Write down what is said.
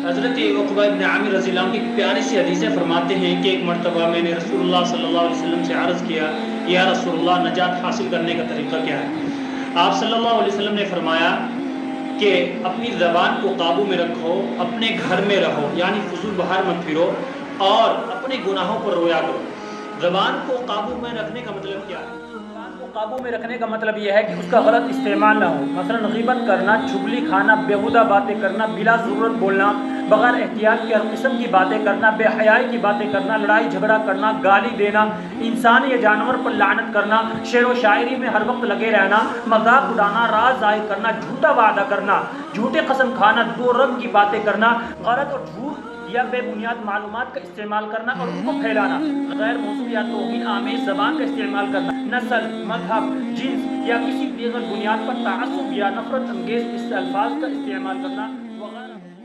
حضرت عقبہ ابن عامر رضی اللہ عنہ کی پیاری سی حدیثیں فرماتے ہیں کہ ایک مرتبہ میں نے رسول اللہ صلی اللہ علیہ وسلم سے عرض کیا، یا رسول اللہ نجات حاصل کرنے کا طریقہ کیا ہے؟ آپ صلی اللہ علیہ وسلم نے فرمایا کہ اپنی زبان کو قابو میں رکھو، اپنے گھر میں رہو، یعنی فضول باہر مت پھرو، اور اپنے گناہوں پر رویا کرو۔ زبان کو قابو میں رکھنے کا مطلب کیا ہے؟ قابو میں رکھنے کا مطلب یہ ہے کہ اس کا غلط استعمال نہ ہو، مثلا غیبت کرنا، چغلی کھانا، بیہودہ باتیں کرنا، بلا ضرورت بولنا، بغیر احتیاط کے ہر قسم کی باتیں کرنا، بے حیائی کی باتیں کرنا، لڑائی جھگڑا کرنا، گالی دینا، انسان یا جانور پر لعنت کرنا، شعر و شاعری میں ہر وقت لگے رہنا، مذاق اڑانا، راز ظاہر کرنا، جھوٹا وعدہ کرنا، جھوٹے قسم کھانا، دو رنگ کی باتیں کرنا، غلط اور جھوٹ یا بے بنیاد معلومات کا استعمال کرنا اور ان کو پھیلانا، غیر موصول یا توہین آمیز زبان کا استعمال کرنا، نسل، مذہب، جنس یا کسی دیگر بنیاد پر تعصب یا نفرت انگیز الفاظ کا استعمال کرنا،